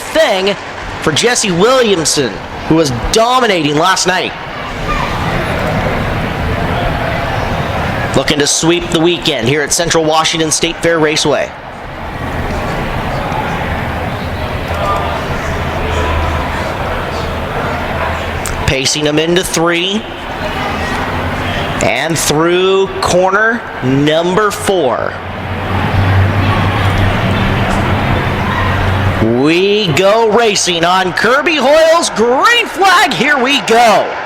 thing for Jesse Williamson, who was dominating last night. Looking to sweep the weekend here at Central Washington State Fair Raceway. Pacing him into 3. And through corner number 4. We go racing on Kirby Hoyle's green flag. Here we go.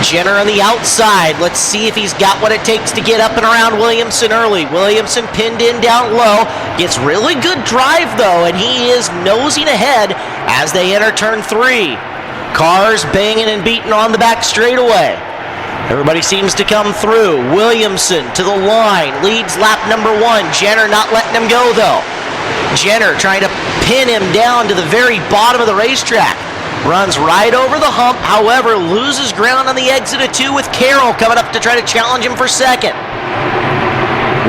Jenner on the outside. Let's see if he's got what it takes to get up and around Williamson early. Williamson pinned in down low. Gets really good drive though, and he is nosing ahead as they enter turn 3. Cars banging and beating on the back straightaway. Everybody seems to come through. Williamson to the line. Leads lap number 1. Jenner not letting him go though. Jenner trying to pin him down to the very bottom of the racetrack. Runs right over the hump, however, loses ground on the exit of 2 with Carroll coming up to try to challenge him for second.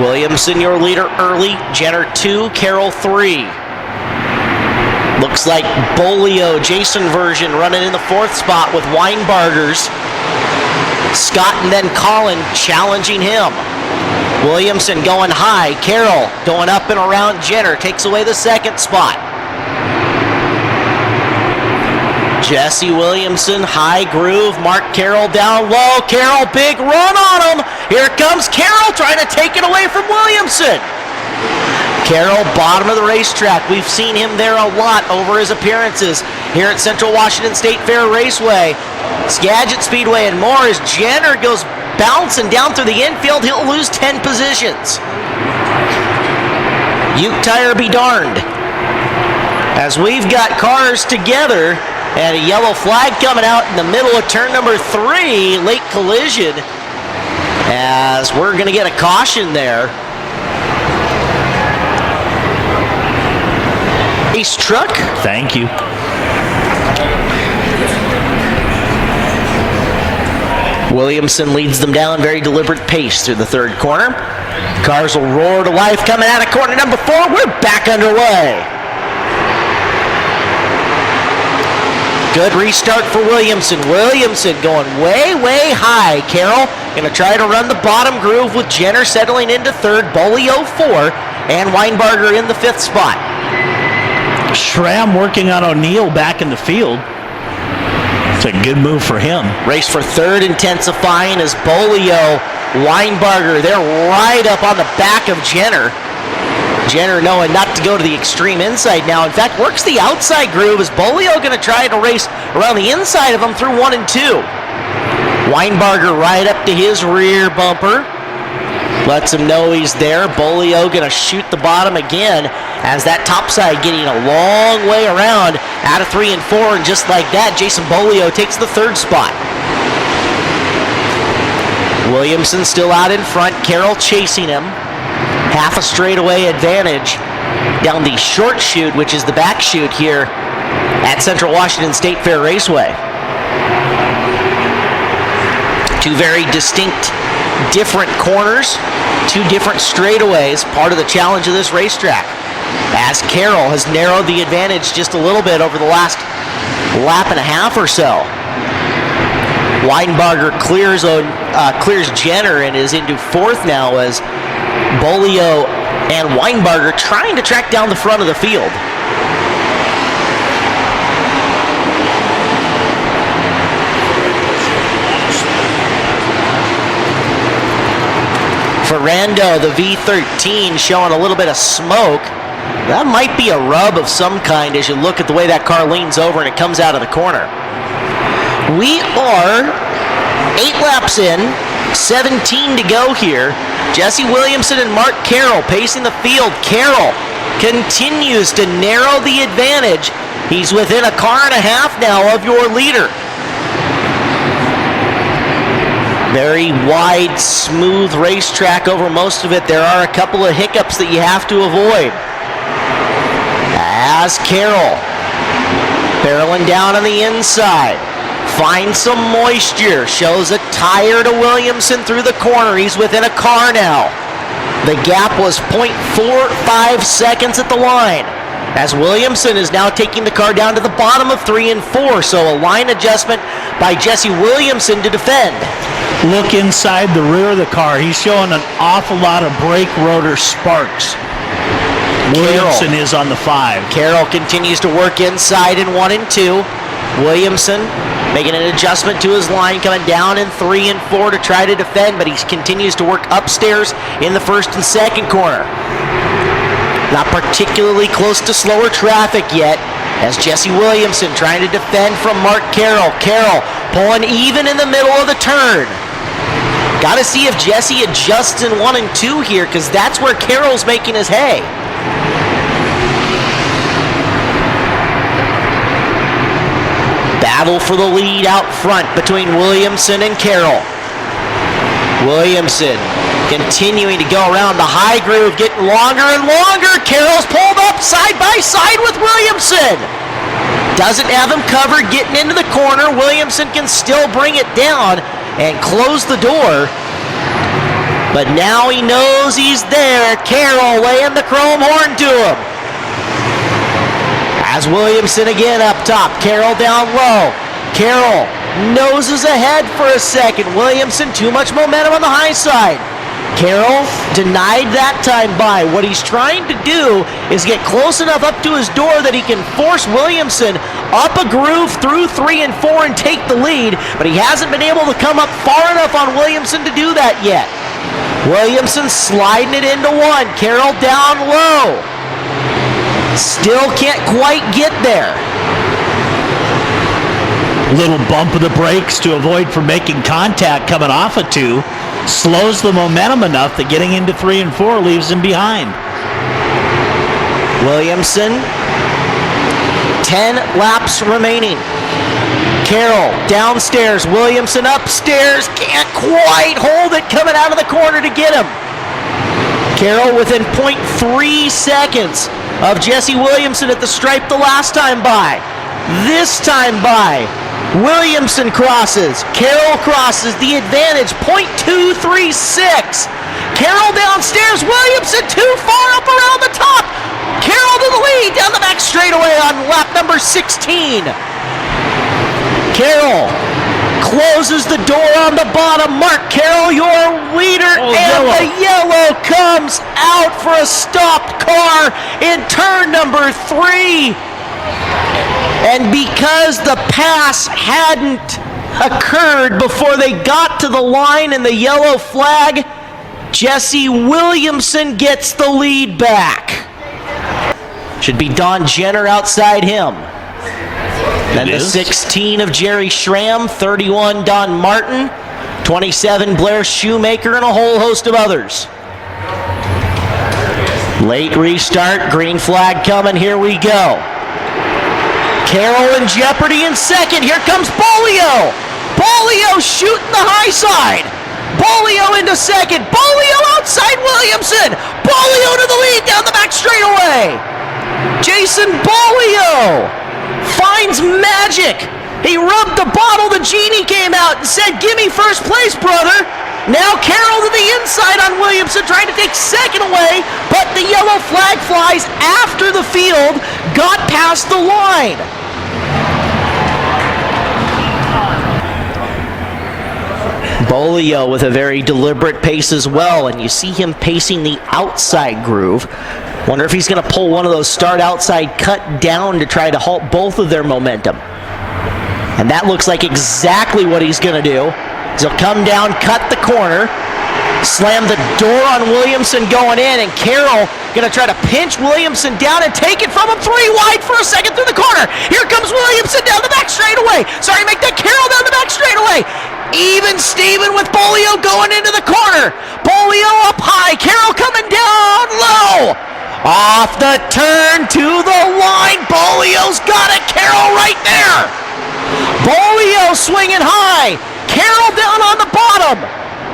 Williamson, your leader early. Jenner 2, Carroll 3. Looks like Bolio, Jason version, running in the 4th spot with Weinbargers. Scott and then Colin challenging him. Williamson going high. Carroll going up and around Jenner. Takes away the 2nd spot. Jesse Williamson, high groove. Mark Carroll down low. Carroll, big run on him. Here comes Carroll trying to take it away from Williamson. Carroll, bottom of the racetrack. We've seen him there a lot over his appearances here at Central Washington State Fair Raceway, Skagit Speedway, and more. As Jenner goes bouncing down through the infield, he'll lose 10 positions. Ute tire be darned. As we've got cars together, and a yellow flag coming out in the middle of turn number 3, late collision, as we're going to get a caution there. Ace truck. Thank you. Williamson leads them down, very deliberate pace through the 3rd corner. Cars will roar to life coming out of corner number 4. We're back underway. Good restart for Williamson. Williamson going way, way high. Carroll going to try to run the bottom groove with Jenner settling into 3rd, Bolio 4, and Weinbarger in the 5th spot. Schramm working on O'Neill back in the field. It's a good move for him. Race for 3rd intensifying as Bolio, Weinbarger, they're right up on the back of Jenner. Jenner knowing not to go to the extreme inside now. In fact, works the outside groove. Is Bolio going to try to race around the inside of him through 1 and 2? Weinbarger right up to his rear bumper. Lets him know he's there. Bolio going to shoot the bottom again as that top side getting a long way around out of 3 and 4. And just like that, Jason Bolio takes the 3rd spot. Williamson still out in front. Carroll chasing him. Half a straightaway advantage down the short chute, which is the back chute here at Central Washington State Fair Raceway. 2 very distinct, different corners, 2 different straightaways, part of the challenge of this racetrack. As Carroll has narrowed the advantage just a little bit over the last lap and a half or so. Weinbarger clears Jenner and is into 4th now as Bolio and Weinbarger trying to track down the front of the field. Ferrando, the V13, showing a little bit of smoke. That might be a rub of some kind as you look at the way that car leans over and it comes out of the corner. We are 8 laps in, 17 to go here. Jesse Williamson and Mark Carroll pacing the field. Carroll continues to narrow the advantage. He's within a car and a half now of your leader. Very wide, smooth racetrack over most of it. There are a couple of hiccups that you have to avoid. As Carroll barreling down on the inside. Finds some moisture. Shows a tire to Williamson through the corner. He's within a car now. The gap was 0.45 seconds at the line, as Williamson is now taking the car down to the bottom of 3 and 4, so a line adjustment by Jesse Williamson to defend. Look inside the rear of the car. He's showing an awful lot of brake rotor sparks. Williamson is on the 5. Carroll continues to work inside in 1 and 2. Williamson making an adjustment to his line, coming down in 3 and 4 to try to defend, but he continues to work upstairs in the first and second corner. Not particularly close to slower traffic yet, as Jesse Williamson trying to defend from Mark Carroll. Carroll pulling even in the middle of the turn. Got to see if Jesse adjusts in 1 and 2 here, because that's where Carroll's making his hay. Battle for the lead out front between Williamson and Carroll. Williamson continuing to go around the high groove, getting longer and longer. Carroll's pulled up side by side with Williamson. Doesn't have him covered getting into the corner. Williamson can still bring it down and close the door. But now he knows he's there. Carroll laying the chrome horn to him. As Williamson again up top, Carroll down low. Carroll noses ahead for a second. Williamson, too much momentum on the high side. Carroll denied that time by. What he's trying to do is get close enough up to his door that he can force Williamson up a groove through 3 and 4 and take the lead, but he hasn't been able to come up far enough on Williamson to do that yet. Williamson sliding it into 1. Carroll down low. Still can't quite get there. Little bump of the brakes to avoid from making contact coming off of 2. Slows the momentum enough that getting into 3 and 4 leaves him behind. Williamson, 10 laps remaining. Carroll downstairs, Williamson upstairs, can't quite hold it coming out of the corner to get him. Carroll within 0.3 seconds of Jesse Williamson at the stripe the last time by. This time by, Williamson crosses, Carroll crosses, the advantage, 0.236. Carroll downstairs, Williamson too far up around the top. Carroll to the lead, down the back straightaway on lap number 16. Carroll closes the door on the bottom. Mark Carroll, your leader, the yellow comes out for a stopped car in turn number 3. And because the pass hadn't occurred before they got to the line and the yellow flag, Jesse Williamson gets the lead back. Should be Don Jenner outside him. Then the 16 of Jerry Schramm, 31 Don Martin, 27 Blair Shoemaker, and a whole host of others. Late restart, green flag coming, here we go. Carroll in jeopardy in second, here comes Bolio. Bolio shooting the high side. Bolio into second, Bolio outside Williamson. Bolio to the lead down the back straightaway. Jason Bolio finds magic. He rubbed the bottle, the genie came out and said, "Give me first place, brother." Now Carroll to the inside on Williamson, trying to take second away, but the yellow flag flies after the field got past the line. Bolio with a very deliberate pace as well, and you see him pacing the outside groove. Wonder if he's going to pull one of those start outside cut down to try to halt both of their momentum. And that looks like exactly what he's going to do. He'll come down, cut the corner, slam the door on Williamson going in, and Carroll going to try to pinch Williamson down and take it from him 3 wide for a second through the corner. Here comes Williamson down the back straightaway. Sorry, make that Carroll down the back straightaway. Even Steven with Bolio going into the corner. Bolio up high, Carroll coming down low. Off the turn to the line. Bolio's got it, Carroll right there. Bolio swinging high. Carroll down on the bottom.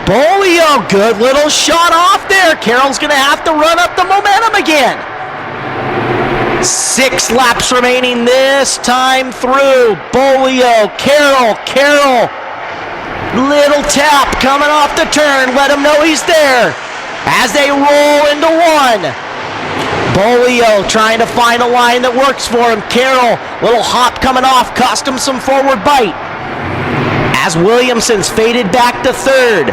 Bolio, good little shot off there. Carroll's going to have to run up the momentum again. 6 laps remaining this time through. Bolio, Carroll. Little tap coming off the turn. Let him know he's there. as they roll into one. Bolio trying to find a line that works for him. Carroll, little hop coming off, cost him some forward bite. As Williamson's faded back to third.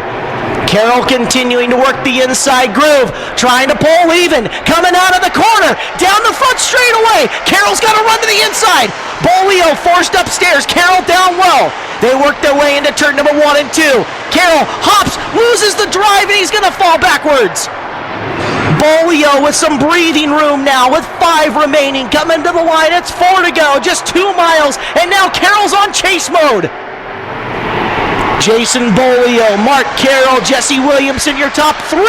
Carroll continuing to work the inside groove, trying to pull even, coming out of the corner, down the front straightaway. Carroll's got to run to the inside. Bolio forced upstairs, Carroll down low. They work their way into turn number 1 and 2. Carroll hops, loses the drive, and he's going to fall backwards. Bolio with some breathing room now with 5 remaining, coming to the line. It's 4 to go, just 2 miles, and now Carroll's on chase mode. Jason Bolio, Mark Carroll, Jesse Williamson, your top 3,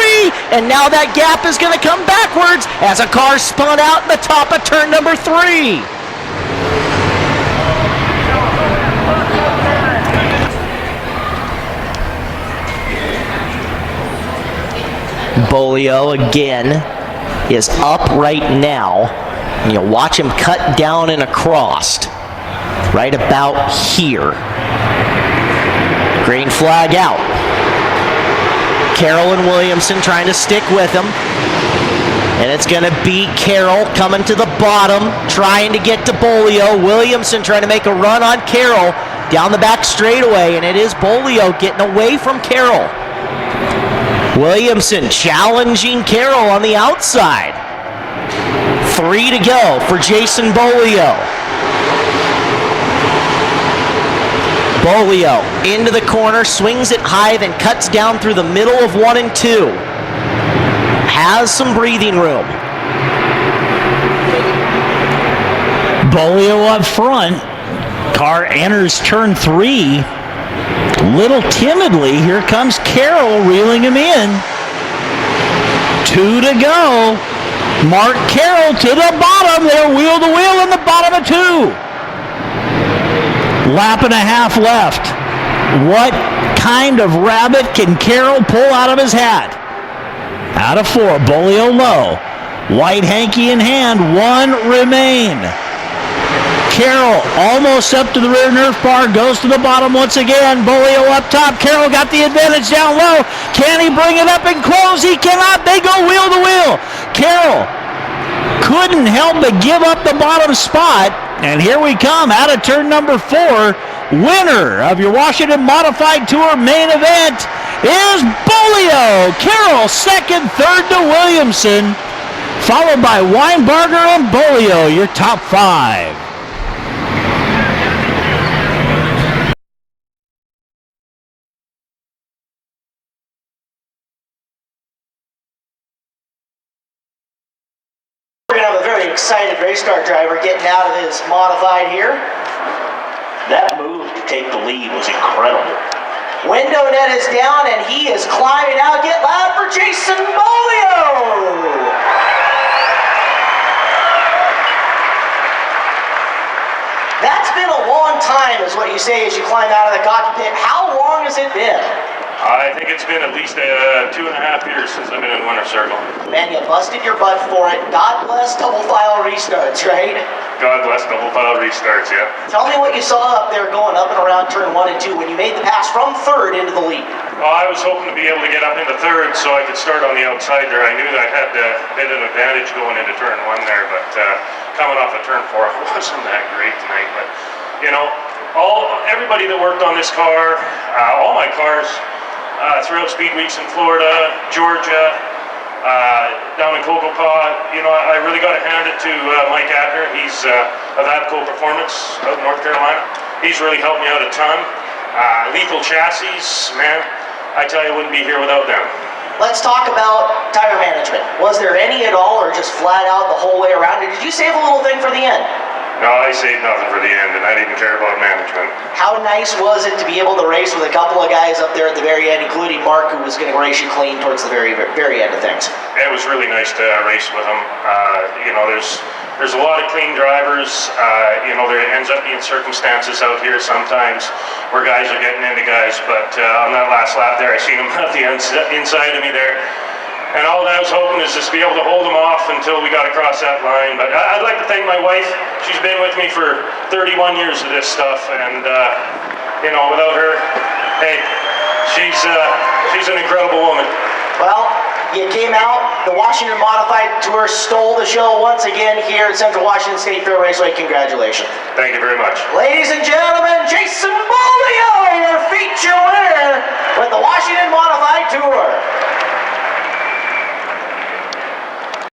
and now that gap is going to come backwards as a car spun out in the top of turn number 3. Bolio again is up right now. And you'll watch him cut down and across right about here. Green flag out. Carroll and Williamson trying to stick with him. And it's going to be Carroll coming to the bottom, trying to get to Bolio. Williamson trying to make a run on Carroll down the back straightaway, and it is Bolio getting away from Carroll. Williamson challenging Carroll on the outside. 3 to go for Jason Bolio. Bolio into the corner, swings it high, then cuts down through the middle of 1 and 2. Has some breathing room. Bolio up front. Car enters turn 3. Little timidly, here comes Carroll reeling him in. 2 to go. Mark Carroll to the bottom. They're wheel to wheel in the bottom of 2. Lap and a half left. What kind of rabbit can Carroll pull out of his hat? Out of 4, Bolio low. White hanky in hand, 1 remain. Carroll almost up to the rear nerf bar, goes to the bottom once again. Bolio up top. Carroll got the advantage down low. Can he bring it up and close? He cannot. They go wheel to wheel. Carroll couldn't help but give up the bottom spot. And here we come out of turn number 4. Winner of your Washington Modified Tour main event is Bolio. Carroll second, third to Williamson, followed by Weinbarger and Bolio, your top 5. We're going to have a very excited race car driver getting out of his modified here. That move to take the lead was incredible. Window net is down and he is climbing out. Get loud for Jason Bolio! That's been a long time is what you say as you climb out of the cockpit. How long has it been? I think it's been at least 2.5 years since I've been in Winter Circle. Man, you busted your butt for it. God bless double file restarts, right? God bless double file restarts, yeah. Tell me what you saw up there going up and around turn 1 and 2 when you made the pass from third into the lead. Well, I was hoping to be able to get up into third so I could start on the outside there. I knew that I had a bit of an advantage going into turn 1 there, but coming off of turn 4 wasn't that great tonight. But, you know, everybody that worked on this car, all my cars, throughout Speed Weeks in Florida, Georgia, down in Cocopah, you know, I really got to hand it to Mike Abner. He's of Abco Performance out in North Carolina. He's really helped me out a ton. Lethal Chassis, man, I tell you, I wouldn't be here without them. Let's talk about tire management. Was there any at all or just flat out the whole way around? Or did you save a little thing for the end? No, I saved nothing for the end, and I didn't care about management. How nice was it to be able to race with a couple of guys up there at the very end, including Mark, who was going to race you clean towards the very end of things? It was really nice to race with him. You know, there's a lot of clean drivers. You know, there ends up being circumstances out here sometimes where guys are getting into guys, but on that last lap there, I seen him at the inside of me there. And all that I was hoping is just be able to hold them off until we got across that line. But I'd like to thank my wife. She's been with me for 31 years of this stuff, and you know, without her, hey, she's an incredible woman. Well, You came out, the Washington Modified Tour stole the show once again here at Central Washington State Fair Raceway. Congratulations. Thank you very much. Ladies and gentlemen, Jason Bolio!